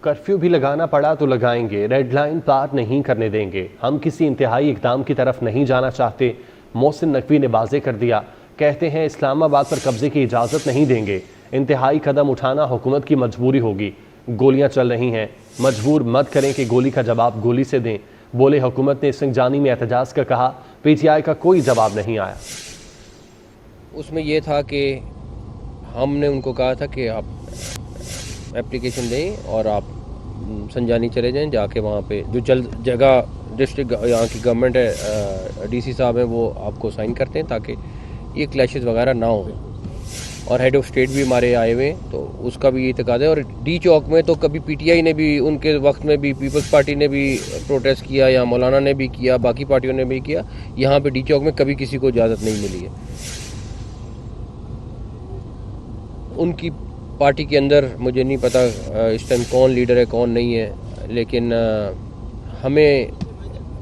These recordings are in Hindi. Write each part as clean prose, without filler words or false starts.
कर्फ्यू भी लगाना पड़ा तो लगाएंगे, रेड लाइन पार नहीं करने देंगे, हम किसी इंतहाई इकदाम की तरफ नहीं जाना चाहते। मोहसिन नकवी ने वाजे कर दिया, कहते हैं इस्लामाबाद पर कब्जे की इजाज़त नहीं देंगे, इंतहाई कदम उठाना हुकूमत की मजबूरी होगी। गोलियां चल रही हैं, मजबूर मत करें कि गोली का जवाब गोली से दें। बोले हुकूमत ने सिंजानी में एहतजाज का कहा, पीटीआई का कोई जवाब नहीं आया। उसमें यह था कि हमने उनको कहा था कि आप एप्लीकेशन दें और आप संजानी चले जाएं, जाके वहाँ पे जो जगह डिस्ट्रिक्ट यहाँ की गवर्नमेंट है, डीसी साहब हैं, वो आपको साइन करते हैं ताकि ये क्लैशेस वगैरह ना हो। और हेड ऑफ स्टेट भी हमारे आए हुए, तो उसका भी ये इत्तेकाद है। और डी चौक में तो कभी पीटीआई ने भी उनके वक्त में भी, पीपल्स पार्टी ने भी प्रोटेस्ट किया, या मौलाना ने भी किया, बाकी पार्टियों ने भी किया। यहाँ पे डी चौक में कभी किसी को इजाज़त नहीं मिली है। उनकी पार्टी के अंदर मुझे नहीं पता इस टाइम कौन लीडर है कौन नहीं है, लेकिन हमें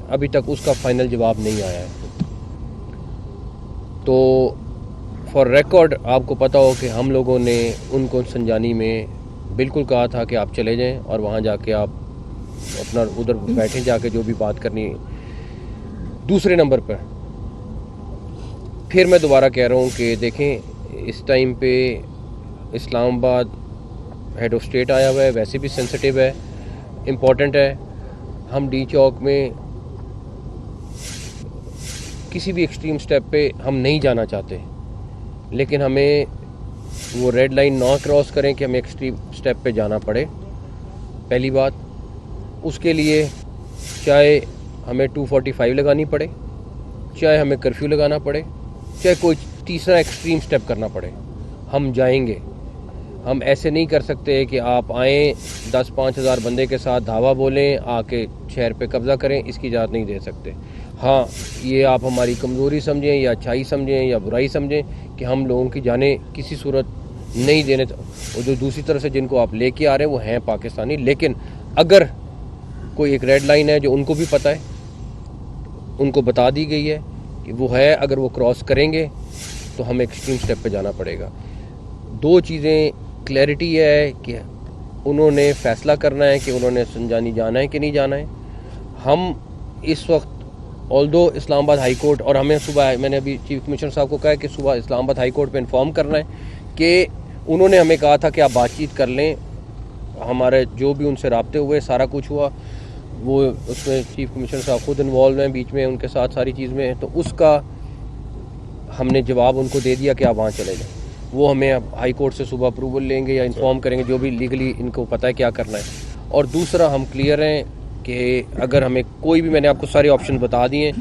अभी तक उसका फाइनल जवाब नहीं आया है। तो फॉर रिकॉर्ड आपको पता हो कि हम लोगों ने उनको संजानी में बिल्कुल कहा था कि आप चले जाएं और वहाँ जाके आप अपना उधर बैठें, जाके जो भी बात करनी। दूसरे नंबर पर फिर मैं दोबारा कह रहा हूँ कि देखें, इस टाइम पे इस्लामाबाद हेड ऑफ स्टेट आया हुआ है, वैसे भी सेंसिटिव है, इम्पॉर्टेंट है। हम डी चौक में किसी भी एक्सट्रीम स्टेप पे हम नहीं जाना चाहते, लेकिन हमें वो रेड लाइन ना क्रॉस करें कि हमें एक्सट्रीम स्टेप पे जाना पड़े। पहली बात, उसके लिए चाहे हमें 245 लगानी पड़े, चाहे हमें कर्फ्यू लगाना पड़े, चाहे कोई तीसरा एक्सट्रीम स्टेप करना पड़े, हम जाएंगे। हम ऐसे नहीं कर सकते कि आप आएँ 10-5 हज़ार बंदे के साथ धावा बोलें, आके शहर पे कब्ज़ा करें, इसकी इजाज़त नहीं दे सकते। हाँ, ये आप हमारी कमज़ोरी समझें या अच्छाई समझें या बुराई समझें कि हम लोगों की जानें किसी सूरत नहीं देने। और जो दूसरी तरफ से जिनको आप लेके आ रहे हैं वो हैं पाकिस्तानी, लेकिन अगर कोई एक रेड लाइन है जो उनको भी पता है, उनको बता दी गई है कि वो है, अगर वो क्रॉस करेंगे तो हमें एक्सट्रीम स्टेप पे जाना पड़ेगा। दो चीज़ें क्लैरिटी है कि उन्होंने फ़ैसला करना है कि उन्होंने संजानी जाना है कि नहीं जाना है। हम इस वक्त ऑल्दो इस्लामाबाद हाई कोर्ट, और हमें सुबह, मैंने अभी चीफ कमिश्नर साहब को कहा है कि सुबह इस्लामाबाद हाई कोर्ट पे इन्फॉर्म करना है कि उन्होंने हमें कहा था कि आप बातचीत कर लें। हमारे जो भी उनसे राब्ते हुए, सारा कुछ हुआ, वो उसमें चीफ कमिश्नर साहब खुद इन्वॉल्व हैं बीच में, उनके साथ सारी चीज़ में। तो उसका हमने जवाब उनको दे दिया कि आप वहाँ चले जाएँ। वो हमें अब हाई कोर्ट से सुबह अप्रूवल लेंगे या इन्फॉर्म करेंगे, जो भी लीगली इनको पता है क्या करना है। और दूसरा, हम क्लियर हैं कि अगर हमें कोई भी, मैंने आपको सारे ऑप्शन बता दिए,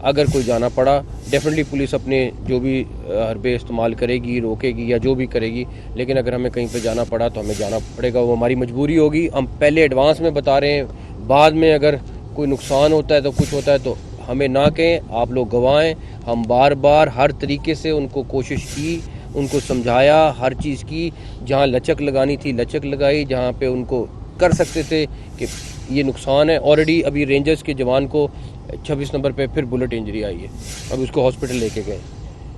अगर कोई जाना पड़ा, डेफिनेटली पुलिस अपने जो भी हरबे इस्तेमाल करेगी, रोकेगी या जो भी करेगी, लेकिन अगर हमें कहीं पे जाना पड़ा तो हमें जाना पड़ेगा, वो हमारी मजबूरी होगी। हम पहले एडवांस में बता रहे हैं, बाद में अगर कोई नुकसान होता है तो कुछ होता है तो हमें ना कहें, आप लोग गवाएँ। हम बार बार हर तरीके से उनको कोशिश की, उनको समझाया, हर चीज़ की, जहाँ लचक लगानी थी लचक लगाई, जहाँ पे उनको कर सकते थे कि ये नुकसान है। ऑलरेडी अभी रेंजर्स के जवान को 26 नंबर पे फिर बुलेट इंजरी आई है, अब उसको हॉस्पिटल लेके गए।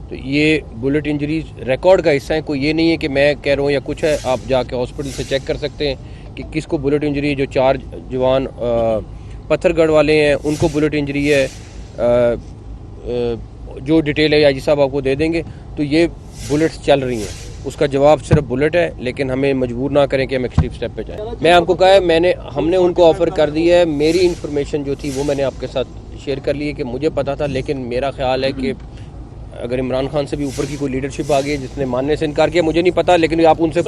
तो ये बुलेट इंजरीज रिकॉर्ड का हिस्सा है, कोई ये नहीं है कि मैं कह रहा हूँ या कुछ है। आप जाके हॉस्पिटल से चेक कर सकते हैं कि किसको बुलेट इंजरी है। जो 4 जवान पत्थरगढ़ वाले हैं उनको बुलेट इंजरी है। जो डिटेल है आईजी साहब आपको दे देंगे। तो ये बुलेट्स चल रही हैं, उसका जवाब सिर्फ बुलेट है, लेकिन हमें मजबूर ना करें कि हम एक्सट्रीम स्टेप पे जाएं। मैं आपको कहा है, हमने उनको ऑफ़र कर दी है। मेरी इन्फॉर्मेशन जो थी वो मैंने आपके साथ शेयर कर ली है कि मुझे पता था, लेकिन मेरा ख्याल है कि अगर इमरान खान से भी ऊपर की कोई लीडरशिप आ गई है जिसने मानने से इनकार किया, मुझे नहीं पता, लेकिन आप उनसे